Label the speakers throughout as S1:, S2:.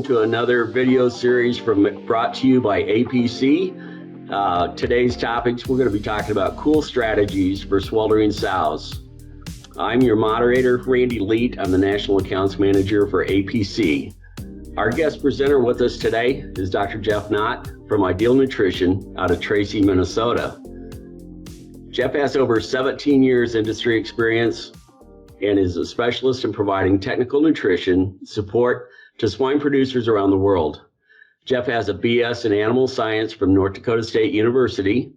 S1: welcome to another video series brought to you by APC. Today's topics, we're going to be talking about cool strategies for sweltering sows. I'm your moderator, Randy Leete. I'm the National Accounts Manager for APC. Our guest presenter with us today is Dr. Jeff Knott from Ideal Nutrition out of Tracy, Minnesota. Jeff has over 17 years industry experience and is a specialist in providing technical nutrition support to swine producers around the world. Jeff has a BS in animal science from North Dakota State University,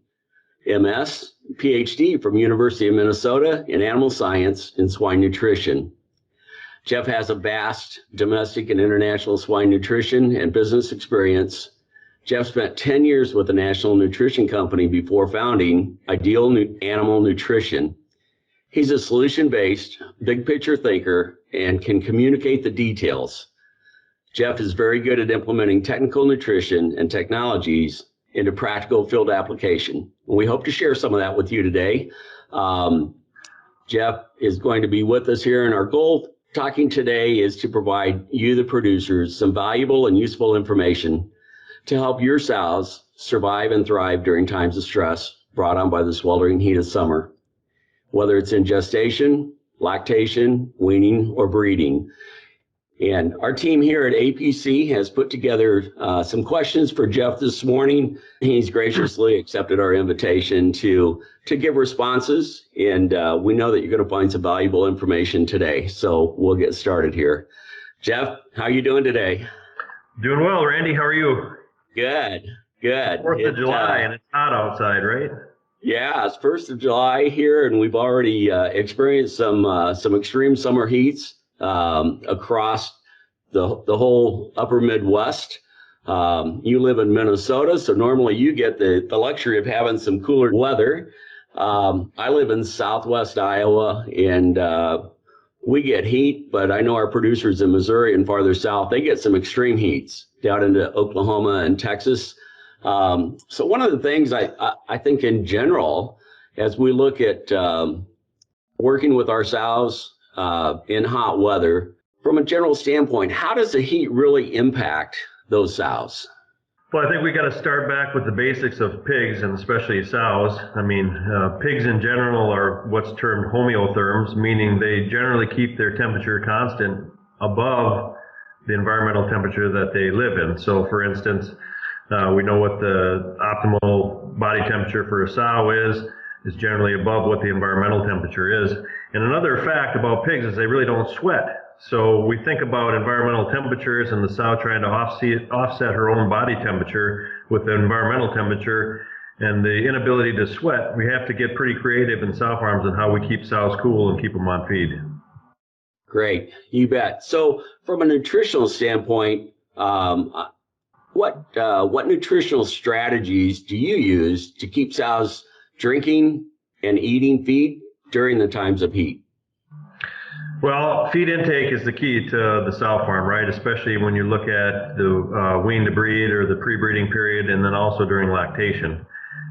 S1: MS, PhD from University of Minnesota in animal science and swine nutrition. Jeff has a vast domestic and international swine nutrition and business experience. Jeff spent 10 years with the National Nutrition Company before founding Ideal Animal Nutrition. He's a solution-based, big-picture thinker and can communicate the details. Jeff is very good at implementing technical nutrition and technologies into practical field application. We hope to share some of that with you today. Jeff is going to be with us here, and our goal talking today is to provide you, the producers, some valuable and useful information to help your sows survive and thrive during times of stress brought on by the sweltering heat of summer, whether it's in gestation, lactation, weaning, or breeding. And our team here at APC has put together some questions for Jeff this morning. He's graciously accepted our invitation to give responses, and we know that you're going to find some valuable information today. So we'll get started here. Jeff, how are you doing today?
S2: Doing well, Randy. How are you?
S1: Good, good.
S2: 4th of July, and it's hot outside, right?
S1: Yeah, it's 1st of July here, and we've already experienced some extreme summer heats across the whole upper Midwest. You live in Minnesota, so normally you get the luxury of having some cooler weather. I live in Southwest Iowa, and we get heat, but I know our producers in Missouri and farther south, they get some extreme heats down into Oklahoma and Texas. So one of the things I think in general, as we look at working with our sows in hot weather, from a general standpoint, how does the heat really impact those sows?
S2: Well, I think we got to start back with the basics of pigs, and especially sows. I mean, pigs in general are what's termed homeotherms, meaning they generally keep their temperature constant above the environmental temperature that they live in. So, for instance, we know what the optimal body temperature for a sow is generally above what the environmental temperature is. And another fact about pigs is they really don't sweat. So we think about environmental temperatures and the sow trying to offset her own body temperature with the environmental temperature and the inability to sweat. We have to get pretty creative in sow farms on how we keep sows cool and keep them on feed.
S1: Great, you bet. So from a nutritional standpoint, what nutritional strategies do you use to keep sows drinking and eating feed during the times of heat?
S2: Well, feed intake is the key to the sow farm, right? Especially when you look at the wean to breed or the pre-breeding period, and then also during lactation.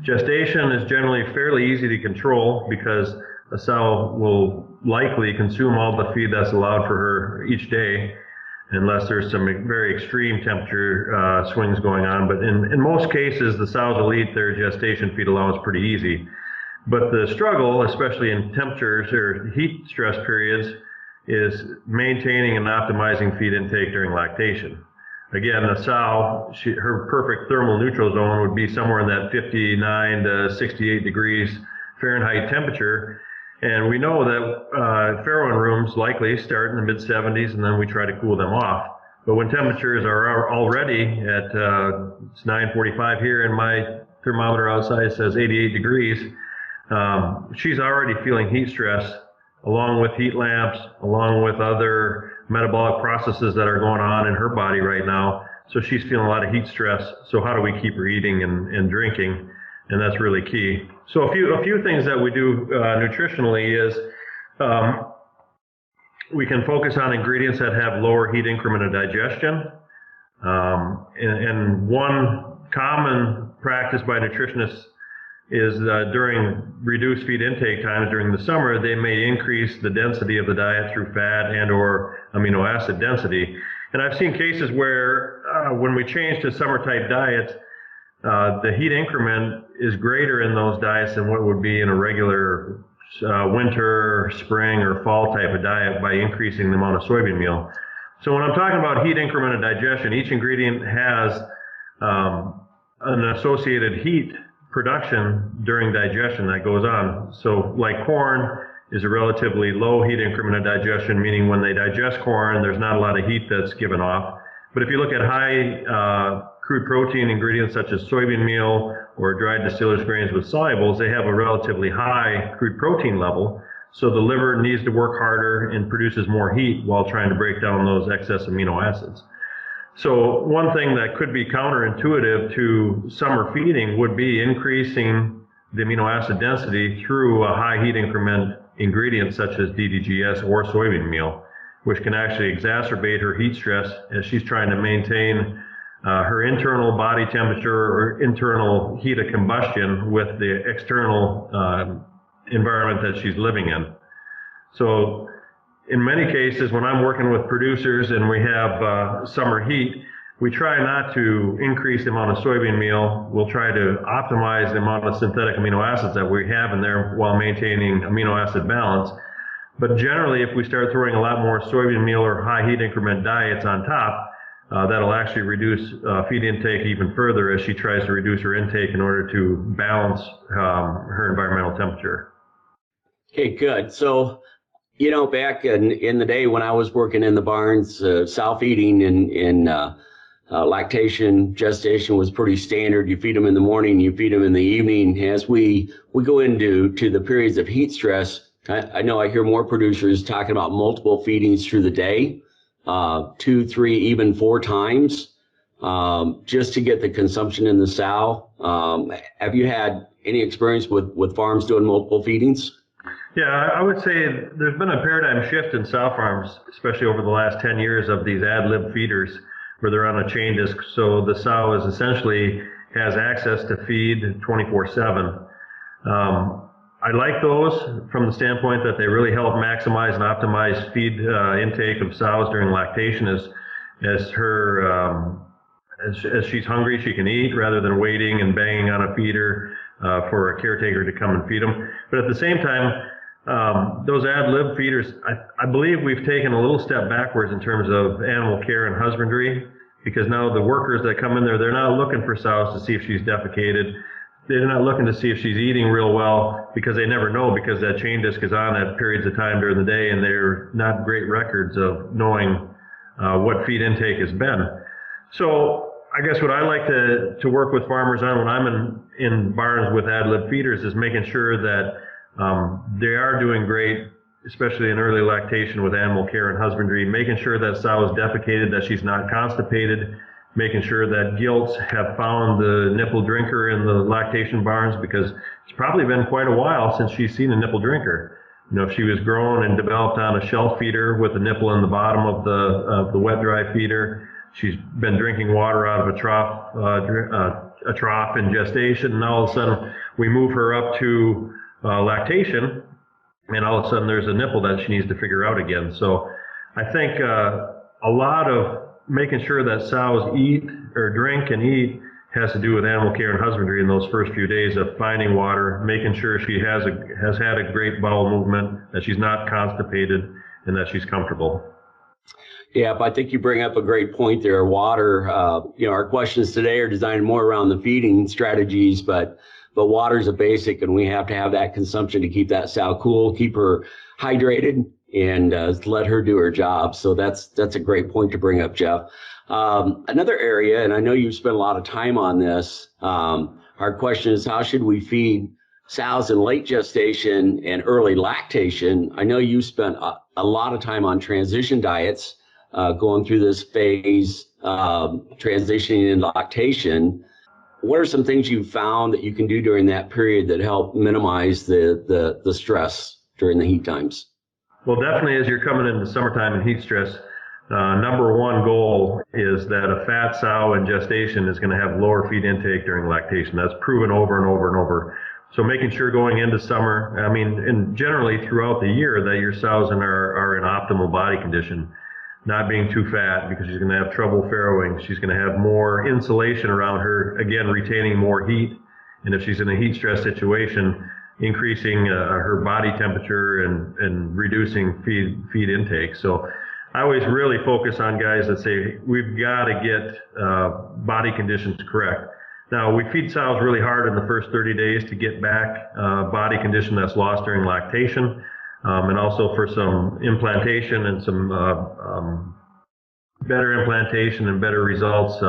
S2: Gestation is generally fairly easy to control because a sow will likely consume all the feed that's allowed for her each day, unless there's some very extreme temperature swings going on. But in most cases, the sows will eat their gestation feed allowance pretty easy. But the struggle, especially in temperatures or heat stress periods, is maintaining and optimizing feed intake during lactation. Again, the sow, her perfect thermal neutral zone would be somewhere in that 59 to 68 degrees Fahrenheit temperature. And we know that farrowing rooms likely start in the mid-70s, and then we try to cool them off. But when temperatures are already at, it's 9:45 here, and my thermometer outside says 88 degrees, she's already feeling heat stress, along with heat lamps, along with other metabolic processes that are going on in her body right now. So she's feeling a lot of heat stress. So how do we keep her eating and drinking? And that's really key. So a few things that we do nutritionally is we can focus on ingredients that have lower heat increment of digestion. And one common practice by nutritionists is during reduced feed intake times during the summer, they may increase the density of the diet through fat and or amino acid density. And I've seen cases where when we change to summer type diets, the heat increment is greater in those diets than what would be in a regular winter, spring, or fall type of diet by increasing the amount of soybean meal. So when I'm talking about heat increment of digestion, each ingredient has an associated heat production during digestion that goes on. So like corn is a relatively low heat increment of digestion, meaning when they digest corn, there's not a lot of heat that's given off. But if you look at high crude protein ingredients such as soybean meal or dried distillers grains with solubles, they have a relatively high crude protein level. So the liver needs to work harder and produces more heat while trying to break down those excess amino acids. So one thing that could be counterintuitive to summer feeding would be increasing the amino acid density through a high heat increment ingredient such as DDGS or soybean meal, which can actually exacerbate her heat stress as she's trying to maintain her internal body temperature or internal heat of combustion with the external environment that she's living in. So in many cases, when I'm working with producers and we have summer heat, we try not to increase the amount of soybean meal. We'll try to optimize the amount of synthetic amino acids that we have in there while maintaining amino acid balance. But generally, if we start throwing a lot more soybean meal or high heat increment diets on top, that'll actually reduce feed intake even further as she tries to reduce her intake in order to balance her environmental temperature.
S1: Okay, good. So, you know, back in the day when I was working in the barns, self-feeding in lactation, gestation was pretty standard. You feed them in the morning, you feed them in the evening. As we go into the periods of heat stress, I know I hear more producers talking about multiple feedings through the day, 2, 3, even 4 times, just to get the consumption in the sow. Have you had any experience with farms doing multiple feedings?
S2: Yeah, I would say there's been a paradigm shift in sow farms, especially over the last 10 years of these ad lib feeders where they're on a chain disc. So the sow is essentially has access to feed 24/7. I like those from the standpoint that they really help maximize and optimize feed intake of sows during lactation as she's hungry, she can eat rather than waiting and banging on a feeder for a caretaker to come and feed them. But at the same time, those ad lib feeders, I believe we've taken a little step backwards in terms of animal care and husbandry, because now the workers that come in there, they're not looking for sows to see if she's defecated. They're not looking to see if she's eating real well, because they never know, because that chain disc is on at periods of time during the day and they're not great records of knowing what feed intake has been. So I guess what I like to work with farmers on when I'm in barns with ad lib feeders is making sure that they are doing great, especially in early lactation with animal care and husbandry, making sure that sow is defecated, that she's not constipated, making sure that gilts have found the nipple drinker in the lactation barns, because it's probably been quite a while since she's seen a nipple drinker. You know, if she was grown and developed on a shelf feeder with a nipple in the bottom of the wet dry feeder, she's been drinking water out of a trough in gestation, and all of a sudden we move her up to lactation, and all of a sudden there's a nipple that she needs to figure out again. So I think a lot of making sure that sows eat or drink and eat has to do with animal care and husbandry in those first few days of finding water, making sure she has had a great bowel movement, that she's not constipated, and that she's comfortable.
S1: Yeah, but I think you bring up a great point there. Water, you know, our questions today are designed more around the feeding strategies, but water is a basic, and we have to have that consumption to keep that sow cool, keep her hydrated, and let her do her job. So that's a great point to bring up, Jeff. Another area, and I know you've spent a lot of time on this, our question is, how should we feed sows in late gestation and early lactation? I know you spent a lot of time on transition diets, going through this phase, transitioning into lactation. What are some things you found that you can do during that period that help minimize the stress during the heat times?
S2: Well, definitely as you're coming into summertime and heat stress, number one goal is that a fat sow in gestation is going to have lower feed intake during lactation. That's proven over and over and over. So making sure going into summer, I mean, and generally throughout the year, that your sows are in optimal body condition. not being too fat, because she's going to have trouble farrowing. She's going to have more insulation around her, again, retaining more heat. And if she's in a heat stress situation, increasing her body temperature and reducing feed intake. So I always really focus on guys that say, we've got to get body conditions correct. Now, we feed sows really hard in the first 30 days to get back body condition that's lost during lactation, and also for some implantation and some better implantation and better results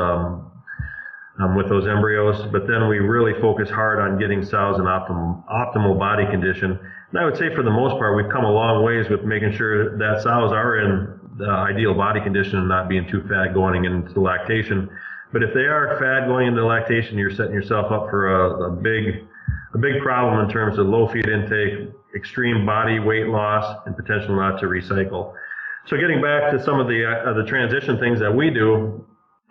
S2: with those embryos. But then we really focus hard on getting sows in optimal body condition. And I would say for the most part, we've come a long ways with making sure that sows are in the ideal body condition and not being too fat going into lactation. But if they are fat going into lactation, you're setting yourself up for a big problem in terms of low feed intake, extreme body weight loss, and potential not to recycle. So getting back to some of the transition things that we do,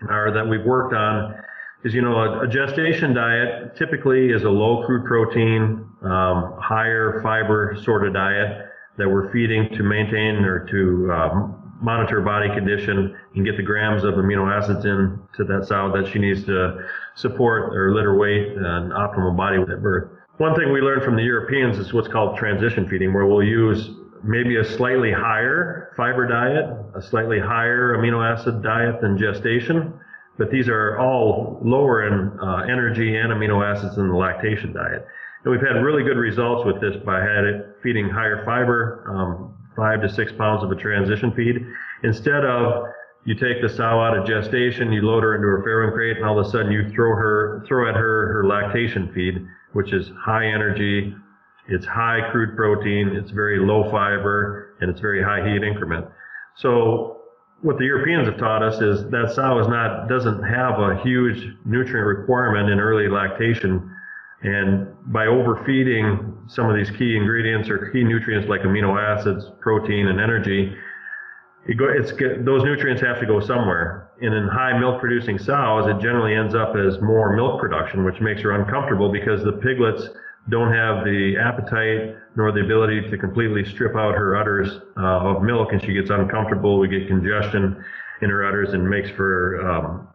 S2: or that we've worked on, is, a gestation diet typically is a low crude protein, higher fiber sort of diet that we're feeding to maintain or to monitor body condition and get the grams of amino acids into that sow that she needs to support her litter weight and optimal body weight at birth. One thing we learned from the Europeans is what's called transition feeding, where we'll use maybe a slightly higher fiber diet, a slightly higher amino acid diet than gestation, but these are all lower in energy and amino acids than the lactation diet. And we've had really good results with this by feeding higher fiber, 5 to 6 pounds of a transition feed. Instead of you take the sow out of gestation, you load her into her farrowing crate, and all of a sudden you throw at her lactation feed, which is high energy, it's high crude protein, it's very low fiber, and it's very high heat increment. So what the Europeans have taught us is that sow doesn't have a huge nutrient requirement in early lactation. And by overfeeding some of these key ingredients or key nutrients like amino acids, protein, and energy, those nutrients have to go somewhere. And in high milk producing sows, it generally ends up as more milk production, which makes her uncomfortable because the piglets don't have the appetite nor the ability to completely strip out her udders of milk, and she gets uncomfortable. We get congestion in her udders and makes for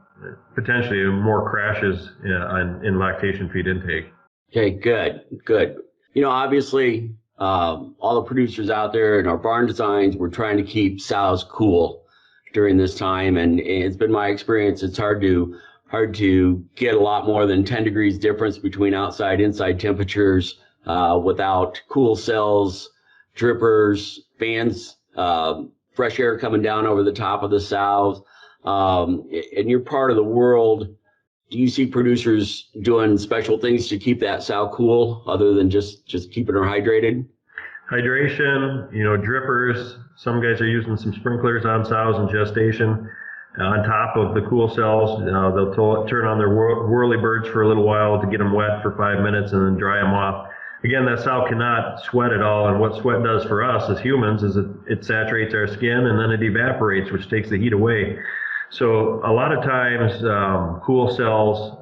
S2: potentially more crashes in lactation feed intake.
S1: Okay, good. Obviously, all the producers out there in our barn designs, we're trying to keep sows cool during this time, and it's been my experience, it's hard to get a lot more than 10 degrees difference between outside inside temperatures without cool cells, drippers, fans, fresh air coming down over the top of the sows. In your part of the world, do you see producers doing special things to keep that sow cool other than just keeping her hydrated?
S2: Hydration, drippers. Some guys are using some sprinklers on sows in gestation. On top of the cool cells, they'll turn on their whirlybirds for a little while to get them wet for 5 minutes and then dry them off. Again, that sow cannot sweat at all, and what sweat does for us as humans is it saturates our skin and then it evaporates, which takes the heat away. So a lot of times, cool cells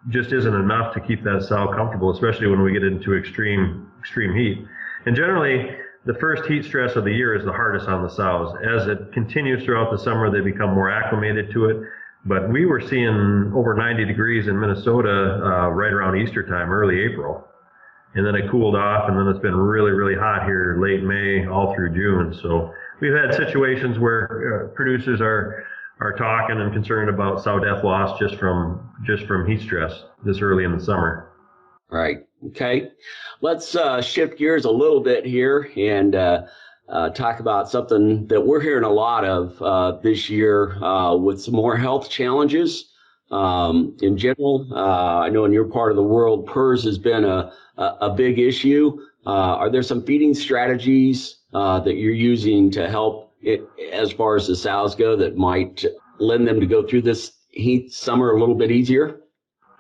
S2: just isn't enough to keep that sow comfortable, especially when we get into extreme heat. And generally, the first heat stress of the year is the hardest on the sows. As it continues throughout the summer, they become more acclimated to it. But we were seeing over 90 degrees in Minnesota right around Easter time, early April. And then it cooled off, and then it's been really, really hot here late May all through June. So we've had situations where producers are talking and concerned about sow death loss just from heat stress this early in the summer.
S1: Right. Okay. Let's shift gears a little bit here and talk about something that we're hearing a lot of this year with some more health challenges. In general, I know in your part of the world, PRRS has been a big issue. Are there some feeding strategies that you're using to help it as far as the sows go that might lend them to go through this heat summer a little bit easier?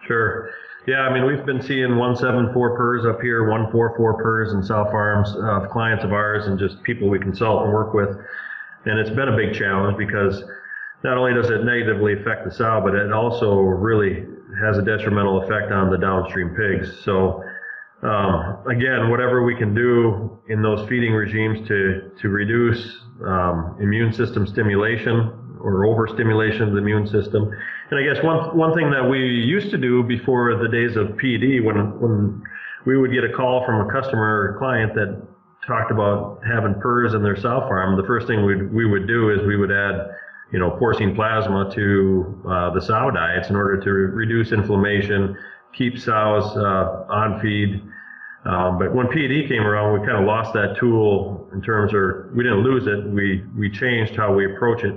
S2: Sure. Yeah, I mean, we've been seeing 174 PRRS up here, 144 PRRS in sow farms, clients of ours and just people we consult and work with. And it's been a big challenge because not only does it negatively affect the sow, but it also really has a detrimental effect on the downstream pigs. So Again, whatever we can do in those feeding regimes to reduce immune system stimulation or overstimulation of the immune system. And I guess one thing that we used to do before the days of PD, when we would get a call from a customer or client that talked about having PRRS in their sow farm, the first thing we would do is we would add, porcine plasma to the sow diets in order to reduce inflammation, keep sows on feed. But when PED came around, we kind of lost that tool in terms of, we didn't lose it, we changed how we approach it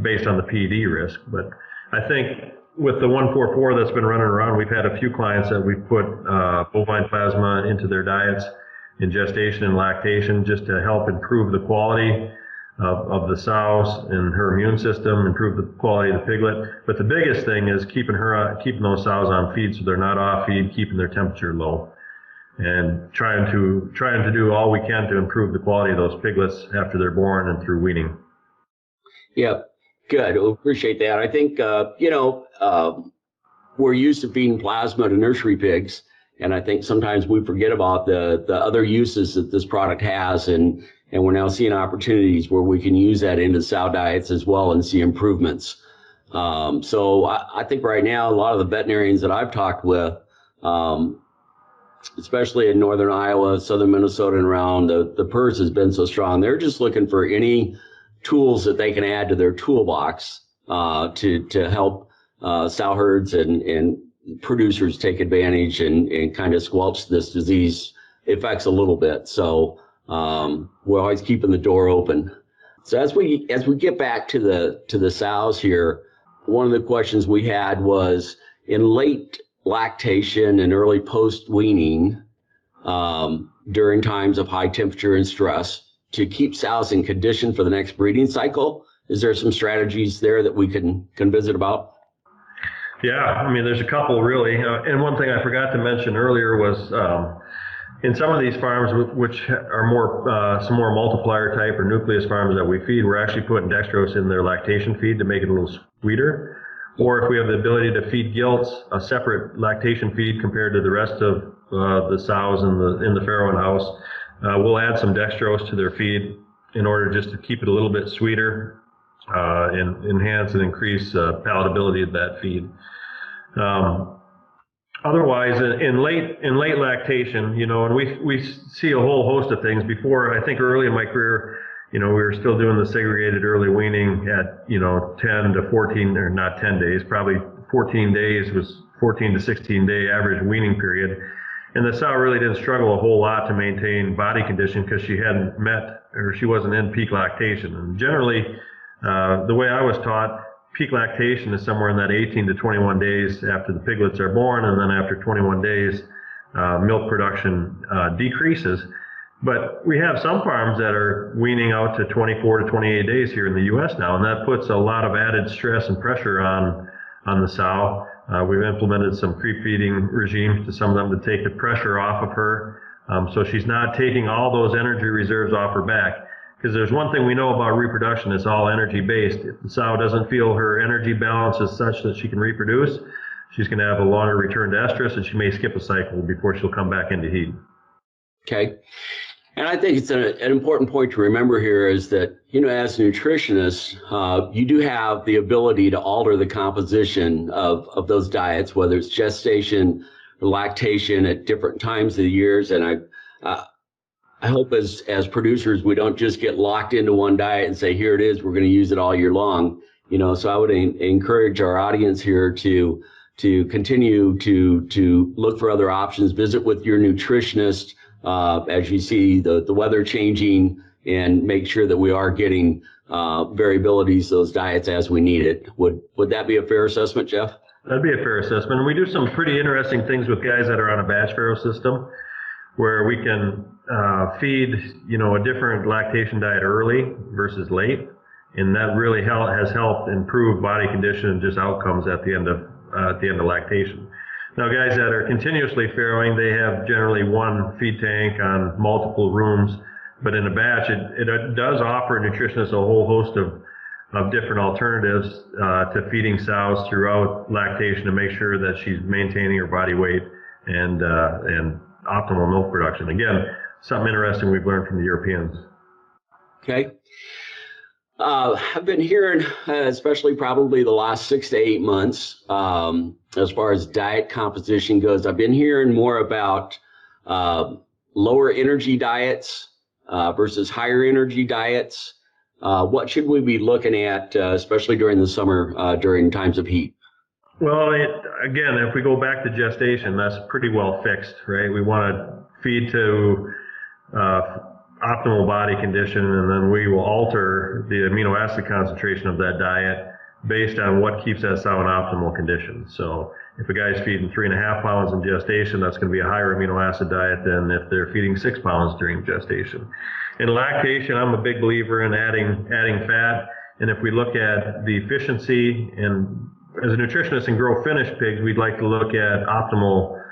S2: based on the PED risk. But I think with the 144 that's been running around, we've had a few clients that we've put bovine plasma into their diets in gestation and lactation just to help improve the quality of the sows and her immune system, improve the quality of the piglet. But the biggest thing is keeping those sows on feed so they're not off feed, keeping their temperature low, and trying to do all we can to improve the quality of those piglets after they're born and through weaning.
S1: Yeah, good. Well, appreciate that. I think, we're used to feeding plasma to nursery pigs, and I think sometimes we forget about the other uses that this product has, and we're now seeing opportunities where we can use that into sow diets as well and see improvements. So I think right now, a lot of the veterinarians that I've talked with, especially in northern Iowa, southern Minnesota and around, the PRRS has been so strong. They're just looking for any tools that they can add to their toolbox to help sow herds and producers take advantage and kind of squelch this disease effects a little bit. So we're always keeping the door open. So as we get back to the sows here, one of the questions we had was in late lactation and early post weaning, during times of high temperature and stress, to keep sows in condition for the next breeding cycle. Is there some strategies there that we can visit about?
S2: Yeah, I mean, there's a couple really. And one thing I forgot to mention earlier was in some of these farms, which are some more multiplier type or nucleus farms that we feed, we're actually putting dextrose in their lactation feed to make it a little sweeter. Or if we have the ability to feed gilts, a separate lactation feed compared to the rest of the sows in the farrowing house, we'll add some dextrose to their feed in order just to keep it a little bit sweeter and enhance and increase palatability of that feed. Otherwise, in late lactation, and we see a whole host of things. Before, I think early in my career, we were still doing the segregated early weaning at 10 to 14, or not 10 days, probably 14 days was 14 to 16 day average weaning period. And the sow really didn't struggle a whole lot to maintain body condition because she hadn't met, or she wasn't in peak lactation. And generally, the way I was taught, peak lactation is somewhere in that 18 to 21 days after the piglets are born, and then after 21 days, milk production decreases. But we have some farms that are weaning out to 24 to 28 days here in the U.S. now, and that puts a lot of added stress and pressure on the sow. We've implemented some creep feeding regimes to some of them to take the pressure off of her, so she's not taking all those energy reserves off her back. Because there's one thing we know about reproduction, it's all energy based. If the sow doesn't feel her energy balance is such that she can reproduce, she's going to have a longer return to estrus, and she may skip a cycle before she'll come back into heat.
S1: Okay. And I think it's an important point to remember here is that, as nutritionists, you do have the ability to alter the composition of those diets, whether it's gestation or lactation at different times of the years. And I hope as producers, we don't just get locked into one diet and say, here it is, we're going to use it all year long. So I would encourage our audience here to continue to look for other options, visit with your nutritionist as you see the weather changing, and make sure that we are getting variabilities, those diets as we need it. Would that be a fair assessment, Jeff?
S2: That'd be a fair assessment. And we do some pretty interesting things with guys that are on a batch farrow system, where we can feed, a different lactation diet early versus late, and that really has helped improve body condition and just outcomes at the end of lactation. Now, guys that are continuously farrowing, they have generally one feed tank on multiple rooms, but in a batch, it does offer nutritionists a whole host of different alternatives to feeding sows throughout lactation to make sure that she's maintaining her body weight and optimal milk production. Again, something interesting we've learned from the Europeans.
S1: Okay. I've been hearing, especially probably the last 6 to 8 months, as far as diet composition goes, I've been hearing more about lower energy diets versus higher energy diets. What should we be looking at, especially during the summer, during times of heat?
S2: Well, again, if we go back to gestation, that's pretty well fixed, right? We want to feed to optimal body condition, and then we will alter the amino acid concentration of that diet based on what keeps that sow in optimal condition. So if a guy's feeding 3.5 pounds in gestation, that's going to be a higher amino acid diet than if they're feeding 6 pounds during gestation. In lactation, I'm a big believer in adding fat, and if we look at the efficiency, and as a nutritionist in grow finished pigs, we'd like to look at optimal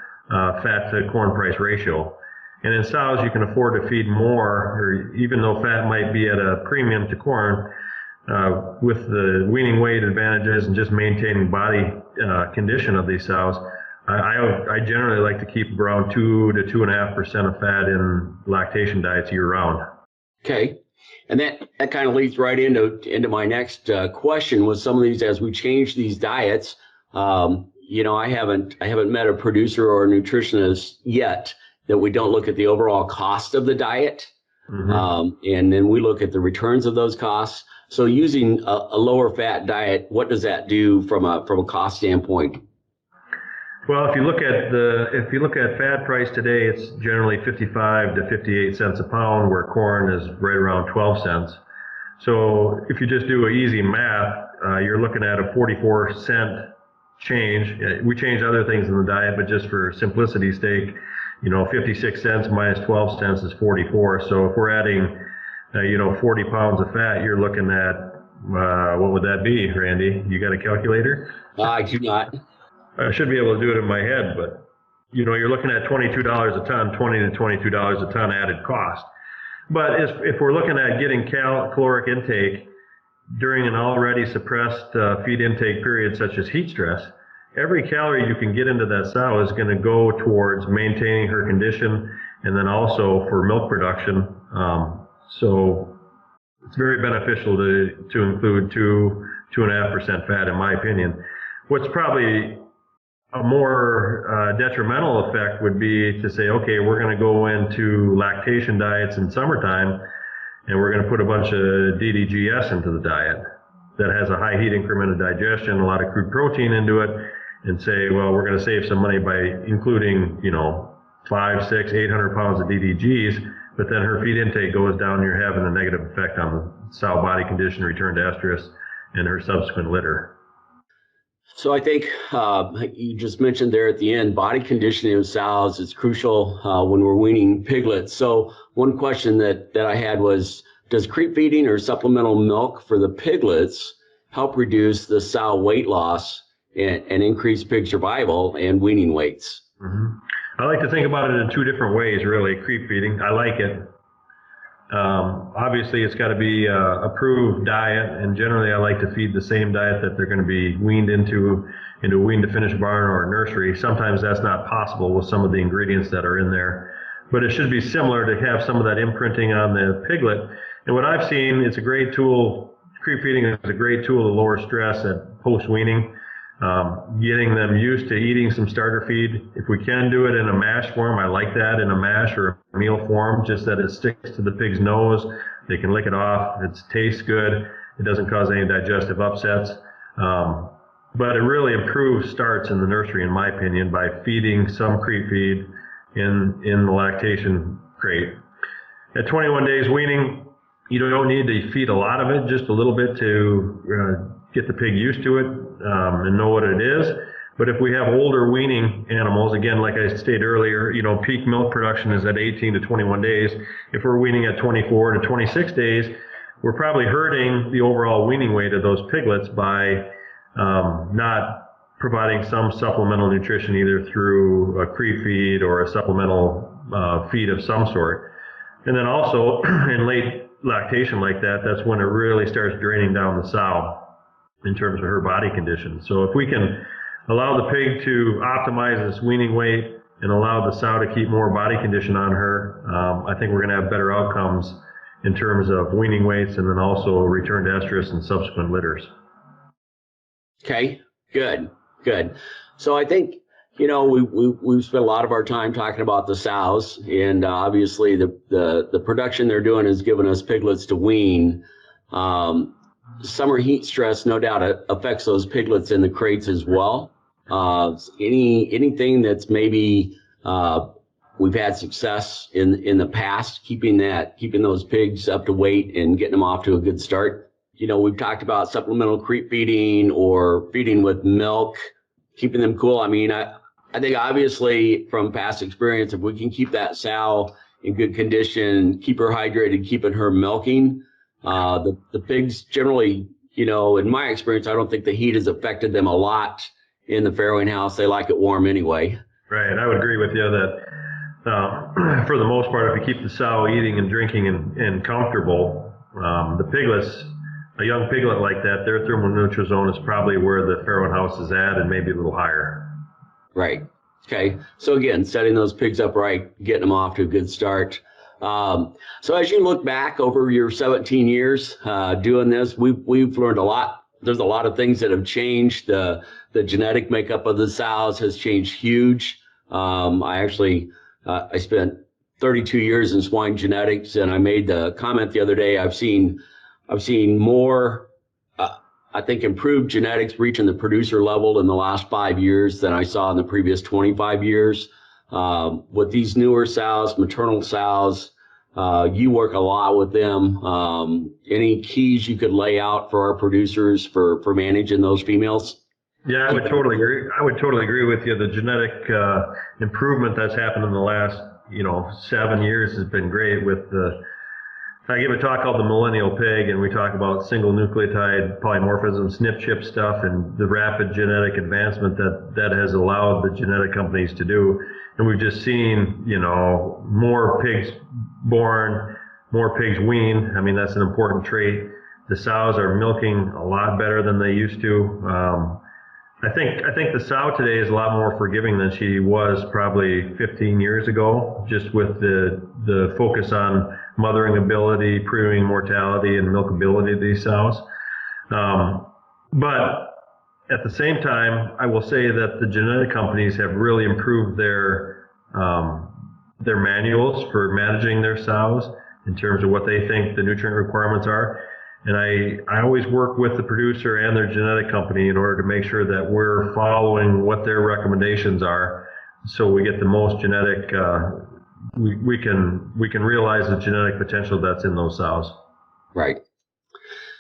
S2: fat to corn price ratio. And in sows, you can afford to feed more, or even though fat might be at a premium to corn, with the weaning weight advantages and just maintaining body condition of these sows, I generally like to keep around 2 to 2.5% of fat in lactation diets year round.
S1: Okay. And that kind of leads right into my next question. With some of these, as we change these diets, I haven't met a producer or a nutritionist yet that we don't look at the overall cost of the diet, and then we look at the returns of those costs. So using a lower fat diet, what does that do from a cost standpoint?
S2: Well, if you look at fat price today, it's generally 55 to 58 cents a pound, where corn is right around 12 cents. So if you just do an easy math, you're looking at a 44-cent change. We change other things in the diet, but just for simplicity's sake, 56 cents minus 12 cents is 44. So if we're adding, 40 pounds of fat, you're looking at, what would that be, Randy? You got a calculator?
S1: I do not.
S2: I should be able to do it in my head, but you're looking at $22 a ton, $20 to $22 a ton added cost. But if we're looking at getting caloric intake during an already suppressed feed intake period, such as heat stress, every calorie you can get into that sow is going to go towards maintaining her condition, and then also for milk production. So it's very beneficial to include 2.5% fat, in my opinion. What's probably a more detrimental effect would be to say, okay, we're going to go into lactation diets in summertime, and we're going to put a bunch of DDGS into the diet that has a high heat increment of digestion, a lot of crude protein into it, and say, well, we're going to save some money by including, 5, 6, 800 pounds of DDGs, but then her feed intake goes down, and you're having a negative effect on the sow body condition, return to estrus, and her subsequent litter.
S1: So I think you just mentioned there at the end, body conditioning of sows is crucial when we're weaning piglets. So one question that I had was, does creep feeding or supplemental milk for the piglets help reduce the sow weight loss and increase pig survival and weaning weights?
S2: Mm-hmm. I like to think about it in two different ways, really. Creep feeding, I like it. Obviously, it's got to be approved diet, and generally I like to feed the same diet that they're going to be weaned into a wean to finish barn or a nursery. Sometimes that's not possible with some of the ingredients that are in there, but it should be similar to have some of that imprinting on the piglet. And what I've seen, it's a great tool. Creep feeding is a great tool to lower stress at post weaning. Getting them used to eating some starter feed. If we can do it in a mash form, I like that, in a mash or a meal form, just that it sticks to the pig's nose. They can lick it off. It tastes good. It doesn't cause any digestive upsets. But it really improves starts in the nursery, in my opinion, by feeding some creep feed in the lactation crate. At 21 days weaning, you don't need to feed a lot of it, just a little bit to get the pig used to it and know what it is. But if we have older weaning animals, again, like I stated earlier, peak milk production is at 18 to 21 days. If we're weaning at 24 to 26 days, we're probably hurting the overall weaning weight of those piglets by not providing some supplemental nutrition, either through a creep feed or a supplemental feed of some sort. And then also in late lactation like that, that's when it really starts draining down the sow in terms of her body condition. So if we can allow the pig to optimize its weaning weight and allow the sow to keep more body condition on her, I think we're going to have better outcomes in terms of weaning weights and then also return to estrus and subsequent litters.
S1: Okay, good. So I think, we've spent a lot of our time talking about the sows, and obviously the production they're doing has given us piglets to wean. Summer heat stress, no doubt, affects those piglets in the crates as well. Anything that's maybe we've had success in the past keeping those pigs up to weight and getting them off to a good start. We've talked about supplemental creep feeding or feeding with milk, keeping them cool. I mean, I think obviously from past experience, if we can keep that sow in good condition, keep her hydrated, keeping her milking, the pigs generally, in my experience, I don't think the heat has affected them a lot in the farrowing house. They like it warm anyway.
S2: Right. I would agree with you that for the most part, if you keep the sow eating and drinking and comfortable, the piglets, a young piglet like that, their thermoneutral zone is probably where the farrowing house is at and maybe a little higher.
S1: Right. Okay. So again, setting those pigs up right, getting them off to a good start. So as you look back over your 17 years doing this, we've learned a lot. There's a lot of things that have changed. The genetic makeup of the sows has changed huge. I spent 32 years in swine genetics, and I made the comment the other day. I've seen more, I think, improved genetics reaching the producer level in the last 5 years than I saw in the previous 25 years. With these newer sows, maternal sows, you work a lot with them. Any keys you could lay out for our producers for managing those females?
S2: Yeah, I would totally agree with you. The genetic improvement that's happened in the last 7 years has been great. I give a talk called the Millennial Pig, and we talk about single nucleotide polymorphism, SNP chip stuff, and the rapid genetic advancement that has allowed the genetic companies to do. And we've just seen, more pigs born, more pigs wean. I mean, that's an important trait. The sows are milking a lot better than they used to. I think the sow today is a lot more forgiving than she was probably 15 years ago, just with the focus on mothering ability, pre-weaning mortality, and milkability of these sows. But at the same time, I will say that the genetic companies have really improved their manuals for managing their sows in terms of what they think the nutrient requirements are. And I always work with the producer and their genetic company in order to make sure that we're following what their recommendations are, so we get the most genetic. We can realize the genetic potential that's in those sows.
S1: Right.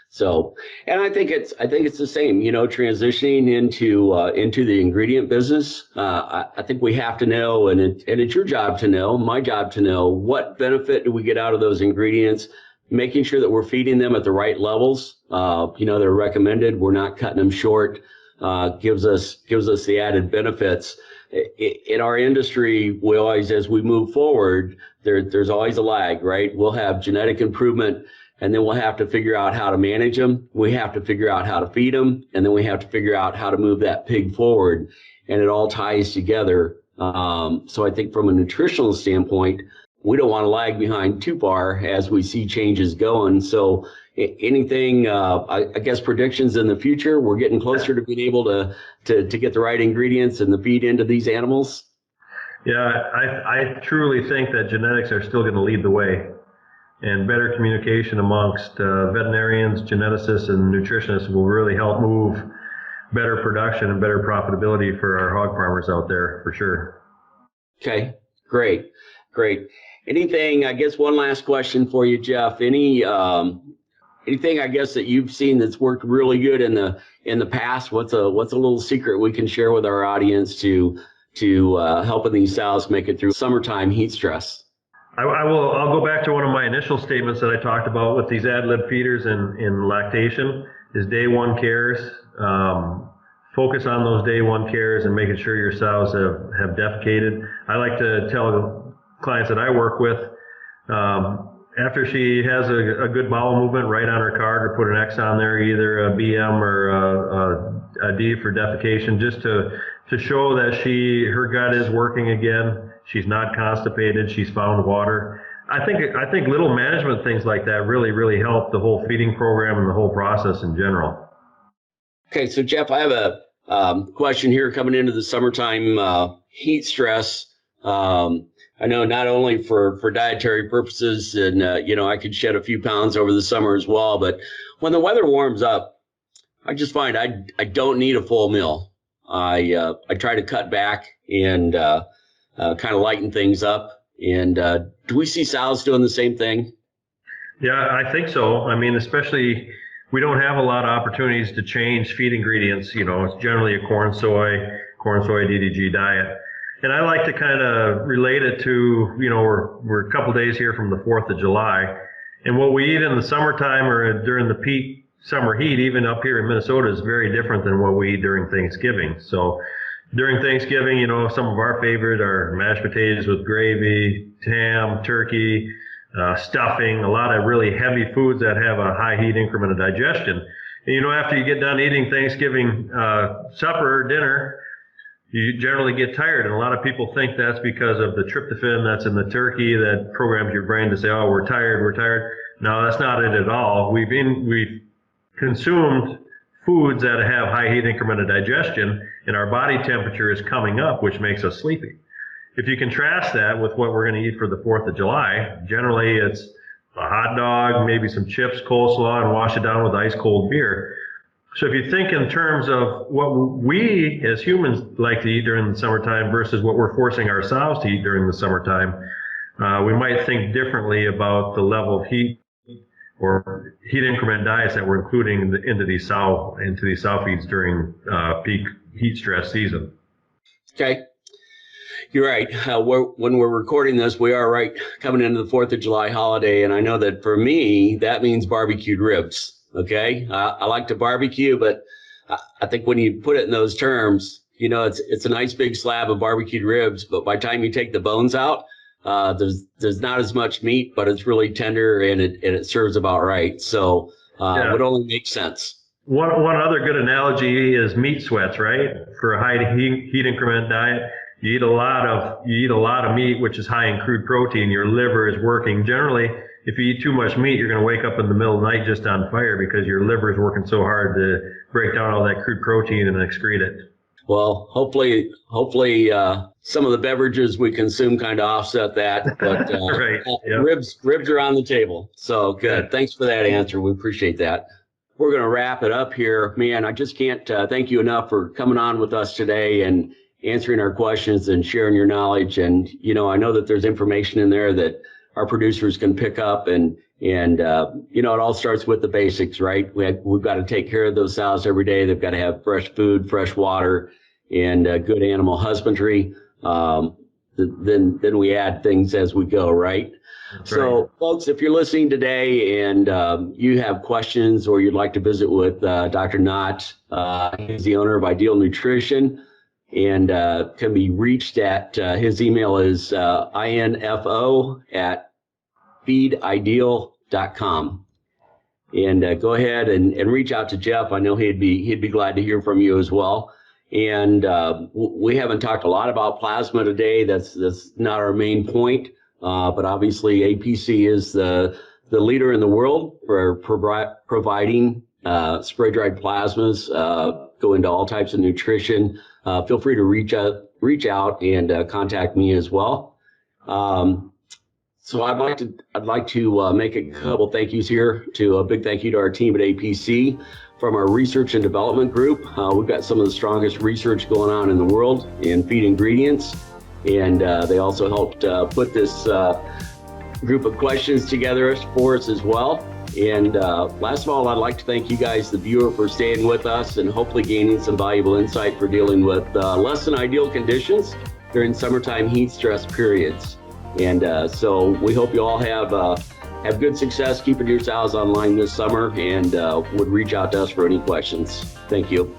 S1: So, and I think it's the same. Transitioning into the ingredient business. I think we have to know, and it's your job to know, my job to know, what benefit do we get out of those ingredients. Making sure that we're feeding them at the right levels, they're recommended. We're not cutting them short. Gives us the added benefits. In our industry, we always, as we move forward, there's always a lag, right? We'll have genetic improvement, and then we'll have to figure out how to manage them. We have to figure out how to feed them, and then we have to figure out how to move that pig forward, and it all ties together. So I think from a nutritional standpoint, we don't want to lag behind too far as we see changes going. So anything, I guess, predictions in the future, we're getting closer to being able to get the right ingredients and the feed into these animals.
S2: Yeah, I truly think that genetics are still going to lead the way, and better communication amongst veterinarians, geneticists, and nutritionists will really help move better production and better profitability for our hog farmers out there, for sure.
S1: Okay, great. Anything, I guess, one last question for you, Jeff. Anything, I guess, that you've seen that's worked really good in the past? What's a little secret we can share with our audience to helping these sows make it through summertime heat stress?
S2: I'll go back to one of my initial statements that I talked about with these ad lib feeders in lactation is day one cares. Focus on those day one cares and making sure your sows have defecated. I like to tell clients that I work with, after she has a good bowel movement, write on her card or put an X on there, either a BM or a D for defecation, just to to show that her gut is working again. She's not constipated. She's found water. I think little management things like that really help the whole feeding program and the whole process in general.
S1: Okay, so Jeff, I have a question here coming into the summertime heat stress. I know not only for dietary purposes, and I could shed a few pounds over the summer as well, but when the weather warms up, I just find I don't need a full meal. I try to cut back and kind of lighten things up. And do we see sows doing the same thing?
S2: Yeah, I think so. I mean, especially we don't have a lot of opportunities to change feed ingredients. It's generally a corn soy DDG diet. And I like to kind of relate it to, we're a couple days here from the 4th of July. And what we eat in the summertime or during the peak summer heat, even up here in Minnesota, is very different than what we eat during Thanksgiving. So during Thanksgiving, some of our favorite are mashed potatoes with gravy, ham, turkey, stuffing, a lot of really heavy foods that have a high heat increment of digestion. And, after you get done eating Thanksgiving supper or dinner, you generally get tired. And a lot of people think that's because of the tryptophan that's in the turkey that programs your brain to say, oh, we're tired. No, that's not it at all. We've consumed foods that have high heat increment of digestion, and our body temperature is coming up, which makes us sleepy. If you contrast that with what we're going to eat for the 4th of July, generally it's a hot dog, maybe some chips, coleslaw, and wash it down with ice cold beer. So if you think in terms of what we as humans like to eat during the summertime versus what we're forcing our sows to eat during the summertime, we might think differently about the level of heat or heat increment diets that we're including into these sow feeds during peak heat stress season.
S1: Okay. You're right. When we're recording this, we are right coming into the 4th of July holiday. And I know that for me, that means barbecued ribs. Okay. I like to barbecue, but I think when you put it in those terms, it's a nice big slab of barbecued ribs. But by the time you take the bones out, there's not as much meat, but it's really tender and it serves about right. So it would only make sense.
S2: One other good analogy is meat sweats, right? For a high heat increment diet, you eat a lot of meat, which is high in crude protein. Your liver is working. Generally, if you eat too much meat, you're going to wake up in the middle of the night just on fire because your liver is working so hard to break down all that crude protein and excrete it.
S1: Well, hopefully, some of the beverages we consume kind of offset that. But
S2: right. Yep.
S1: Ribs are on the table. So good. Thanks for that answer. We appreciate that. We're going to wrap it up here. Man, I just can't thank you enough for coming on with us today and answering our questions and sharing your knowledge. And, I know that there's information in there that our producers can pick up and it all starts with the basics, right? We've got to take care of those sows every day. They've got to have fresh food, fresh water, and good animal husbandry. Then we add things as we go, right?
S2: That's
S1: so,
S2: right.
S1: Folks, if you're listening today and you have questions or you'd like to visit with Dr. Knott, he's the owner of Ideal Nutrition and can be reached at his email is info@feedideal.com. And go ahead and reach out to Jeff. I know he'd be glad to hear from you as well. And we haven't talked a lot about plasma today. That's not our main point. But obviously APC is the leader in the world for providing spray-dried plasmas, go into all types of nutrition. Feel free to reach out and contact me as well. So I'd like to make a couple thank yous here. A big thank you to our team at APC from our research and development group. We've got some of the strongest research going on in the world in feed ingredients. And they also helped put this group of questions together for us as well. And last of all, I'd like to thank you guys, the viewer, for staying with us and hopefully gaining some valuable insight for dealing with less than ideal conditions during summertime heat stress periods. And so we hope you all have good success keeping your sows online this summer and would reach out to us for any questions. Thank you.